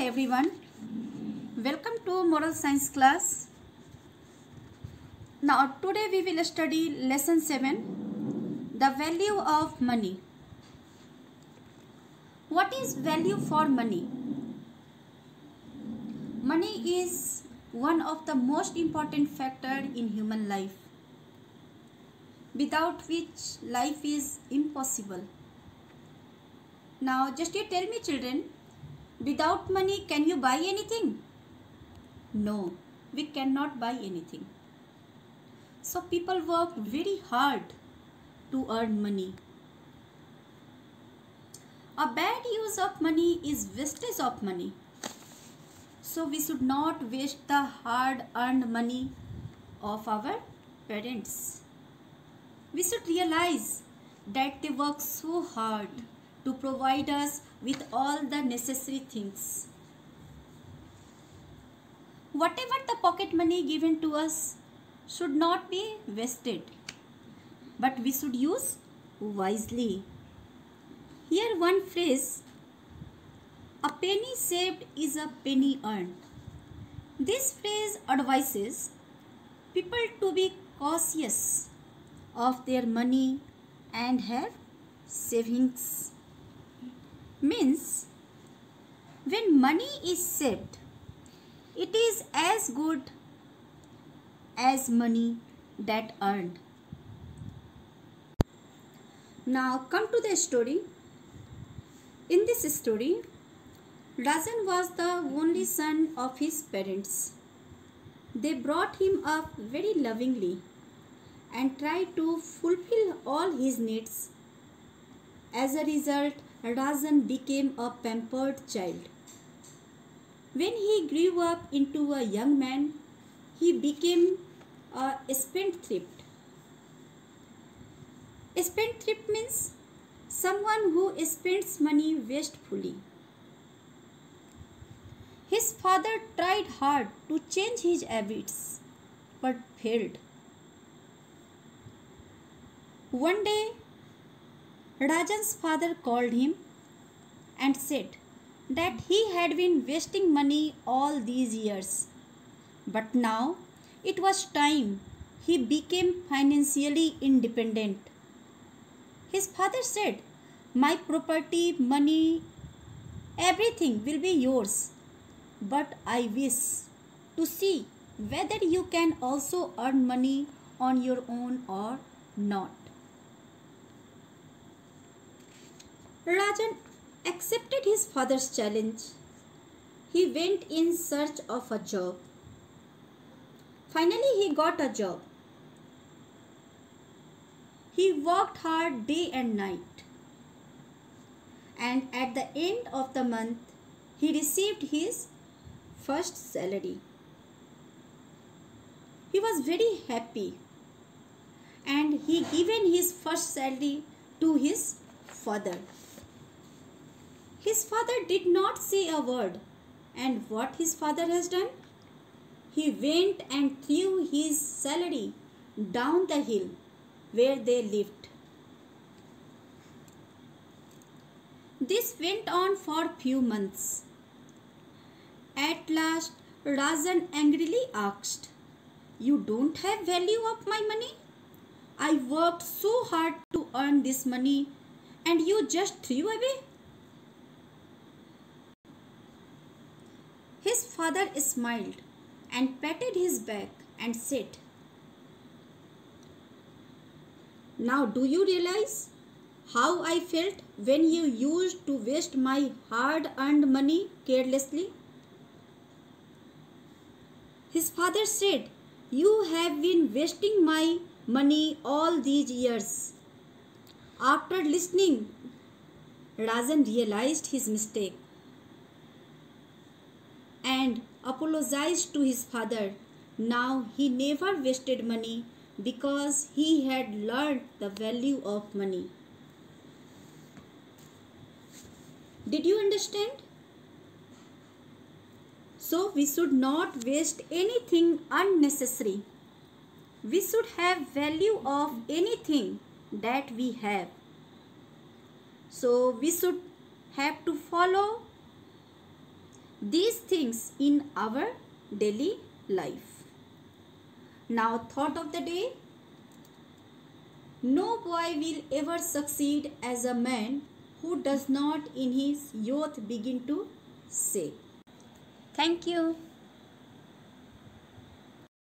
everyone. Welcome to Moral Science class. Now today we will study lesson 7, the value of money. What is value for money? Money is one of the most important factor in human life, without which life is impossible. Now just you tell me, children, without money can you buy anything? No, we cannot buy anything. So people work very hard to earn money. A bad use of money is wastage of money. So we should not waste the hard earned money of our parents. We should realize that they work so hard to provide us with all the necessary things. Whatever the pocket money given to us should not be wasted, but we should use wisely. Here one phrase, a penny saved is a penny earned. This phrase advises people to be cautious of their money and have savings. Means when money is saved, it is as good as money that earned. Now come to the story. In this story, Rajan was the only son of his parents. They brought him up very lovingly and tried to fulfill all his needs. As a result, Rajan became a pampered child. When he grew up into a young man, he became a spendthrift. Spendthrift means someone who spends money wastefully. His father tried hard to change his habits, but failed. One day, Rajan's father called him and said that he had been wasting money all these years. But now it was time he became financially independent. His father said, "My property, money, everything will be yours. But I wish to see whether you can also earn money on your own or not." Rajan accepted his father's challenge. He went in search of a job. Finally, he got a job. He worked hard day and night. And at the end of the month, he received his first salary. He was very happy and he given his first salary to his father. His father did not say a word, and what his father has done? He went and threw his salary down the hill where they lived. This went on for few months. At last, Rajan angrily asked, "You don't have value of my money? I worked so hard to earn this money and you just threw away?" His father smiled and patted his back and said, "Now do you realize how I felt when you used to waste my hard-earned money carelessly?" His father said, "You have been wasting my money all these years." After listening, Rajan realized his mistake and apologized to his father. Now he never wasted money because he had learned the value of money. Did you understand? So we should not waste anything unnecessary. We should have value of anything that we have. So we should have to follow these things in our daily life. Now, thought of the day: no boy will ever succeed as a man who does not in his youth begin to say. Thank you.